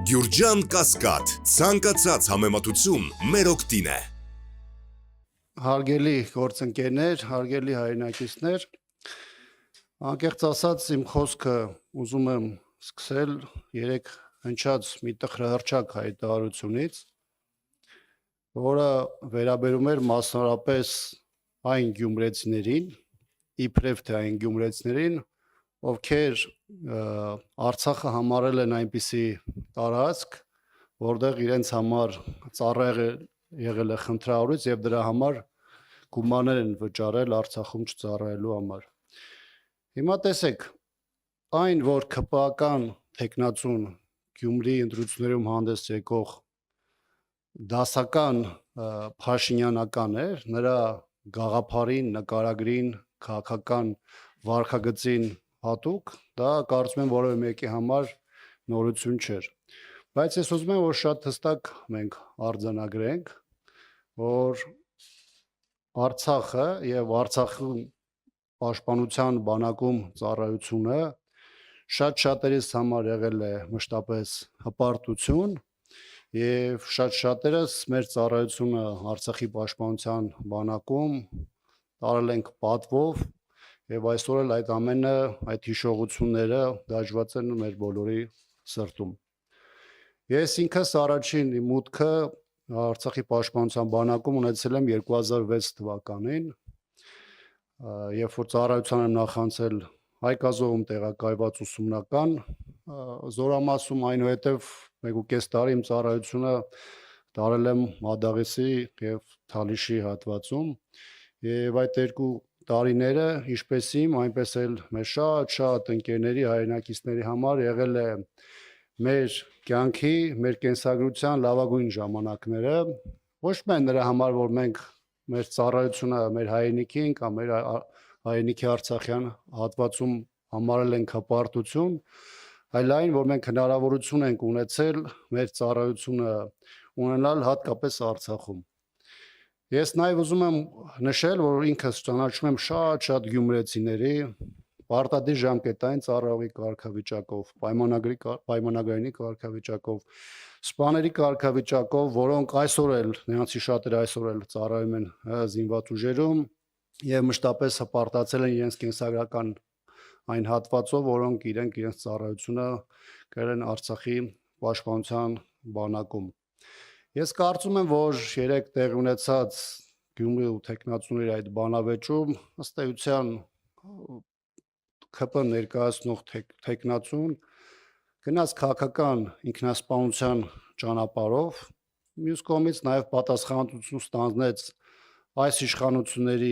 Գյուրջան Կասկադ, ցանկացած համեմատություն մեր օգտին է։ Հարգելի գործընկերներ, հարգելի հայրենակիցներ, անկեղծ ասած իմ խոսքը ուզում եմ սկսել երեք հնչած մի տխրահռչակ հայտարարությունից, որը վերաբերում էր մասնավորապես այն գյումրեցիներին, իբրև թե այն գյումրեցիներին, ովքեր Արցախը համարել են այնպիսի տարածք, որտեղ իրենց համար ծառայել եղել է խնդրահարույց եւ դրա համար գումարներ են վճարել Արցախում չծառայելու համար։ Հիմա տեսեք, այն որ ԿՊԱ-կան տեխնացուն Գյումրի ընտրություններում հանդես եկող դասական Փաշինյանական էր, նրա գաղափարին, նկարագրին, քաղաքական վարքագծին հատուկ, դա կարծում եմ որևէ մեկի համար նորություն չէր։ Բայց ես ուզում եմ, որ շատ հստակ մենք արձանագրենք, որ Արցախը եւ Արցախի պաշտպանության բանակում ծառայությունը շատ-շատերիս համար եղել է մշտապես հպարտություն եւ շատ-շատերս մեր ծառայությունը Արցախի պաշտպանության բանակում տարել ենք պատվով եւ այսօր էլ այդ ամենը, այդ հիշողությունները դաջված են մեր բոլորի սրտում։ Ես ինքս առաջին իմ մուտքը Արցախի պաշտպանության բանակում ունեցել եմ 2006 թվականին, երբ որ ծառայության եմ նախանցել Հայկազովում տեղակայված ուսումնական զորամասում, այնուհետև 1.5 տարի իմ ծառայությունը տարել եմ Մադաղիսի եւ Թալիշի հատվածում եւ այդ երկու տարիները ինչպես իմ, այնպես էլ մեր շատ ընկերների, հայրենակիցների համար եղել է մեր կյանքի, մեր կենսագրության լավագույն ժամանակները, ոչ միայն նրա համար, որ մենք մեր ծառայությունը մեր հայրենիքին կամ մեր հայրենիքի Արցախյան հատվածում համարել ենք հպարտություն, այլ այն, որ մենք հնարավորություն ենք ունեցել մեր ծառայությունը ունենալ հատկապես Արցախում։ Ես նաև ուզում եմ նշել, որ ինքս ճանաչում եմ շատ գյումրեցիների պարտադիր ժամկետային ծառայողի կարգավիճակով, պայմանագրային կարգավիճակով, սպաների կարգավիճակով, որոնք այսօր էլ, նրանցի շատերը այսօր էլ ծառայում են զինված ուժերում եւ մշտապես հպարտացել են իրենց կենսագրական այն հատվածով, որոնք իրենց ծառայությունը կրել են Արցախի պաշտպանության բանակում։ Ես կարծում եմ, որ երեք տեղի ունեցած Գյումրի ու տեխնացուների այդ բանավեճում ըստ էության ԿՊ ներկայացնող տեխնացուն գնաց քաղաքական ինքնասպանության ճանապարհով, մյուս կողմից նաև պատասխանատվություն ստանձնեց այս իշխանությունների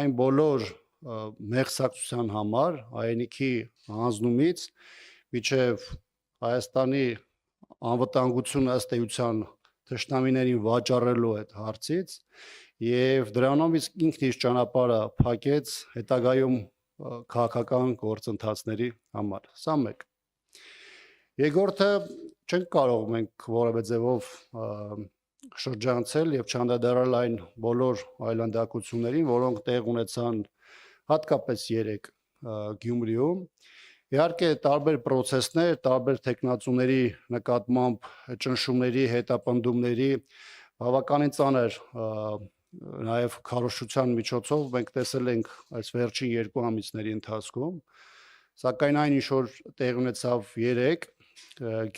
այն բոլոր մեղսակցության համար, հայրենիքի հանձնումից մինչև Հայաստանի անվտանգությունը ըստ էության թշնամիներին վաճառելու այդ հարցից եւ դրանով ինքն իր ճանապարհը փակեց հետագայում քաղաքական գործընթացների համար։ Սա մեկ։ Երկրորդը չենք կարող մենք որևէ ձևով շրջանցել եւ չանդրադառնալ այն բոլոր այլանդակություններին, որոնք տեղ ունեցան հատկապես երեք Գյումրիում։ Իհարկե տարբեր process-ներ, տարբեր տեխնացուների նկատմամբ ճնշումների, հետապնդումների բավականին ծանր նաև քարոզչության միջոցով մենք տեսել ենք այս վերջին 2 ամիսների ընթացքում, սակայն այն ինչ որ տեղի ունեցավ երեք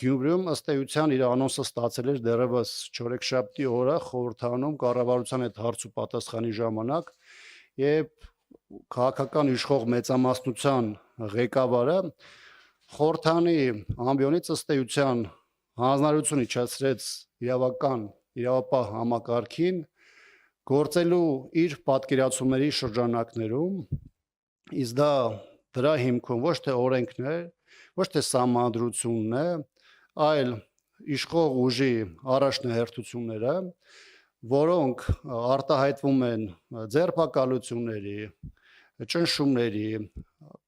Գյումրիում ըստ էության իր անոնսը ստացել էր դեռևս չորեքշաբթի օրը խորհրդանում կառավարության այդ հարց ու պատասխանի ժամանակ, երբ քաղաքական իշխող մեծամասնության ղեկավարը խորհրդանի ամբիոնից ըստ էության հանձնարարություն իջեցրեց իրավապահ համակարգին գործելու իր պատկերացումների շրջանակներում, իսկ դրա հիմքում ոչ թե օրենքն է, ոչ թե սահմանադրությունն է, այլ իշխող ուժի առաջնահերթությունները, որոնք արտահայտվում են ձերբակալությունների, ճնշումների,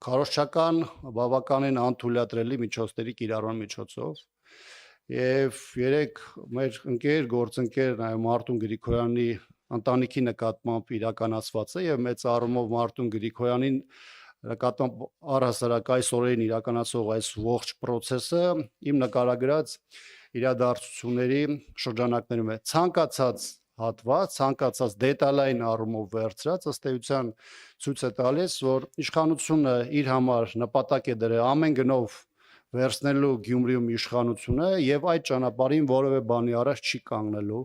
քարոզչական բավականին անթույլատրելի միջոցների կիրառման միջոցով եւ երեք մեր գործընկեր նաեւ Մարտուն Գրիգորյանի ընտանիքի նկատմամբ իրականացված է եւ մեծ առումով Մարտուն Գրիգորյանին նկատմամբ առհասարակ այս օրերին իրականացող այս ողջ process-ը իմ նկարագրած իրադարձությունների շրջանակներում է ցանկացած հատված, ցանկացած դետալային առումով վերցրած ըստ էության ցույց է տալիս, որ իշխանությունը իր համար նպատակ է դրել ամեն գնով վերցնելու Գյումրիում իշխանությունը եւ այդ ճանապարհին որևէ բանի առաջ չի կանգնելու։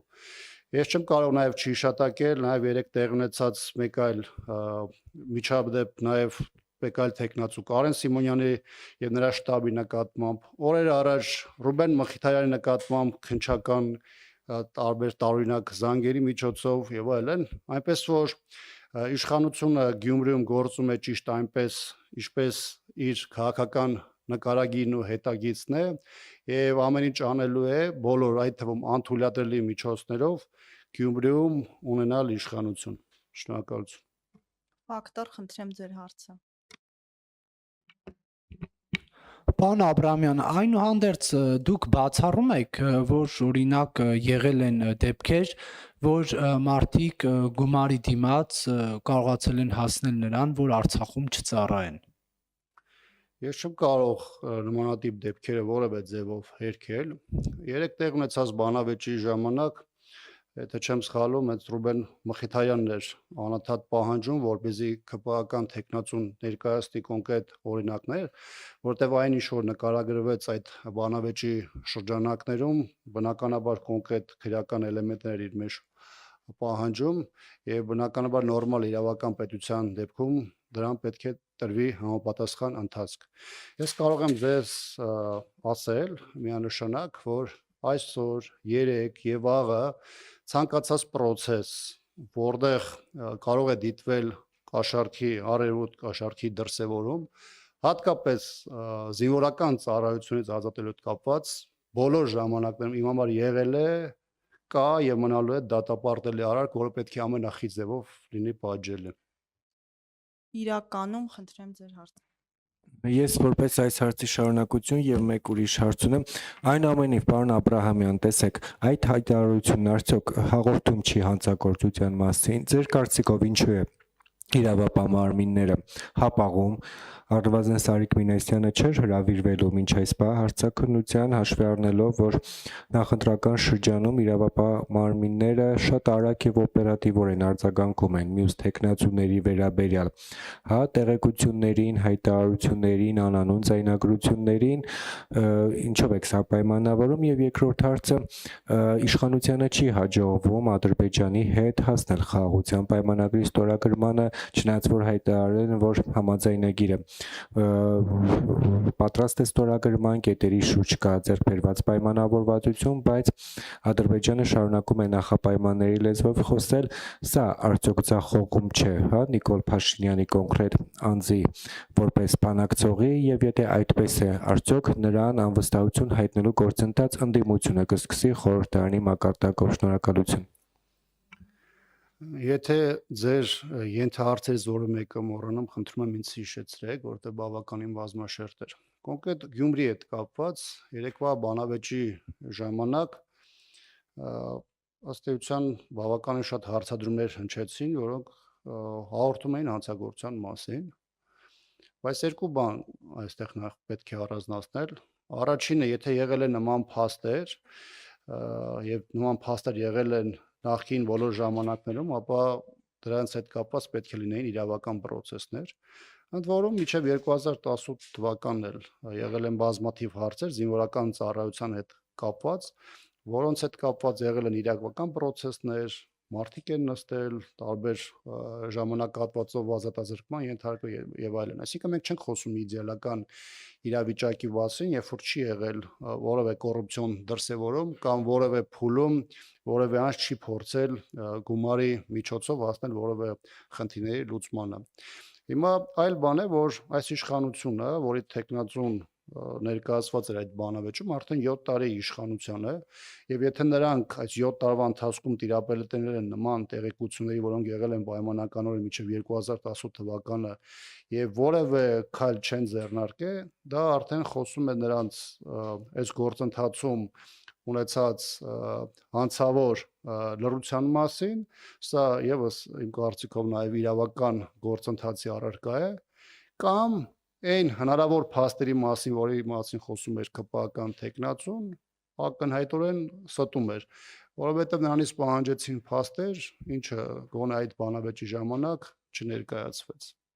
Ես չեմ կարող նաեւ չհիշատակել նաեւ երեք տեղ ունեցած մեկ այլ միջադեպ նաեւ մեկ այլ տեխնացու Կարեն Սիմոնյանի եւ նրա շտաբի նկատմամբ, օրեր առաջ Ռուբեն Մխիթարյանի նկատմամբ քնչական տարբեր տարօրինակ զանգերի միջոցով եւ այլն, այնպես որ իշխանությունը Գյումրիում գործում է ճիշտ այնպես, ինչպես իր քաղաքական նկարագիրն ու հետագիծն է եւ ամեն ինչ անելու է բոլոր այդ թվում անթույլատրելի միջոցներով Գյումրիում ունենալ իշխանություն։ Շնորհակալություն։ Բակտար, խնդրեմ ձեր հարցը։ Պարոն Աբրահամյան, այնուհանդերձ դուք բացառում եք, որ օրինակ եղել են դեպքեր, որ մարդիկ գումարի դիմաց կարողացել են հասնել նրան, որ Արցախում չծառայեն։ Ես չեմ կարող նմանատիպ դեպքերը որևէ ձևով հերքել։ Երեք տեղ ունեցած բանավեճի ժամանակ, եթե չեմ սխալվում, այդ Ռուբեն Մխիթարյանն էր անընդհատ պահանջում, որպեսզի ԿՊԱ-ական տեխնացուն ներկայացնի կոնկրետ օրինակներ, որտեղ այն ինչ որ նկարագրվեց այդ բանավեճի շրջանակներում, բնականաբար կոնկրետ քրեական էլեմենտներ իր մեջ պահանջում եւ բնականաբար նորմալ իրավական պետության դեպքում դրան պետք է տրվի համապատասխան ընթացք։ Ես կարող եմ ձեզ ասել միանշանակ, որ այսօր, երեք եւ վաղը ցանկացած process, որտեղ կարող է դիտվել կաշառքի արևոտ կաշառքի դրսևորում, հատկապես զինվորական ծառայությունից ազատելու հետ կապված բոլոր ժամանակներում իմ համար եղել է, կա եւ մնալու է դատապարտելի արարք, որը պետք է ամենախիտ ձևով լինի պատժելի։ Իրականում, խնդրեմ ձեր հարցը։ Ես որպես այս հարցի շարունակություն եւ մեկ ուրիշ հարց ունեմ, այն ամենիվ պարոն Աբրահամյան, տեսեք, այդ հայտարարությունն արդյոք հաղորդում չի հանցագործության մասին, ձեր կարծիքով ինչու է իրավապահ մարմինները հապաղում, առնվազն Սարիկ Մինասյանը չէր հրավիրվելու մինչ այս պահ հարցաքննության, հաշվի առնելով, որ նախընտրական շրջանում իրավապահ մարմինները շատ արագ եւ օպերատիվորեն արձագանքում են մյուս տեխնացուների վերաբերյալ, հա, տեղեկություններին, հայտարարություններին, անանուն ձայնագրություններին, ինչով եք սա պայմանավորում եւ երկրորդ հարցը, իշխանությանը չի հաջողվում Ադրբեջանի հետ հասնել խաղաղության պայմանագրի ստորագրմանը, չնայած որ հայտարարել են, որ համաձայնագիրը պատրաստ է ստորագրման, կետերի շուրջ կա ձեռք բերված պայմանավորվածություն, բայց Ադրբեջանը շարունակում է նախապայմանների լեզվով խոսել, սա արդյոք ձախողում չէ, հա, Նիկոլ Փաշինյանի կոնկրետ անձի որպես բանակցողի եւ եթե այդպես է, արդյոք նրան անվստահություն հայտնելու գործընթաց ընդդիմությունը կսկսի խորհրդարանի մակարդակով։ Շնորհակալություն։ Եթե ձեր ենթահարցերից որը մեկը մոռանամ, խնդրում եմ ինձ հիշեցրեք, որտեղ բավականին բազմաշերտ էր։ Կոնկրետ Գյումրի հետ կապված երեկվա բանավեճի ժամանակ ըստ էության բավականին շատ հարցադրումներ հնչեցին, որոնք հաղորդում էին հանցագործության մասին։ Բայց երկու բան այստեղ նախ պետք է առանձնացնել։ Առաջինը, եթե եղել է նման փաստեր, եւ նման փաստեր եղել են նախքին բոլոր ժամանակներում, ապա դրանց հետ կապված պետք է լինեին իրավական process-ներ, ընդ որում մինչև 2018 թվականն էլ եղել են բազմաթիվ հարցեր զինվորական ծառայության հետ կապված, որոնց հետ կապված եղել են իրավական process-ներ, մարդիկ են նստել, տարբեր ժամանակահատվածով ազատազրկման ենթարկվել եւ այլն։ Այսինքն մենք չենք խոսում իդեալական իրավիճակի մասին, երբ որ չի եղել որևէ կոռուպցիոն դրսևորում կամ որևէ փուլում որևէ անձ չի փորձել գումարի միջոցով հասնել որևէ խնդիրների լուծմանը։ Հիմա այլ բան է, որ այս իշխանությունը, որի տեխնացուն ներկայացված էր այդ բանավեճում, արդեն 7 տարի իշխանության է, եւ եթե նրանք այս 7 տարվա ընթացքում տիրապետել են նման տեղեկությունների, որոնք եղել են պայմանականորեն մինչև 2018 թվականը եւ որևէ քայլ չեն ձեռնարկել, դա արդեն խոսում է նրանց այս գործընթացում ունեցած հանցավոր լռության մասին, սա եւս իմ կարծիքով նաեւ իրավական գործընթացի առարկա է, կամ այն հնարավոր փաստերի մասին, որի մասին խոսում էր ԿՊԱ-ական տեխնացուն, ակնհայտորեն ստում էր, որովհետև նրանից պահանջեցին փաստեր, ինչը գոնե այդ բանավեճի ժամանակ չներկայացվեց։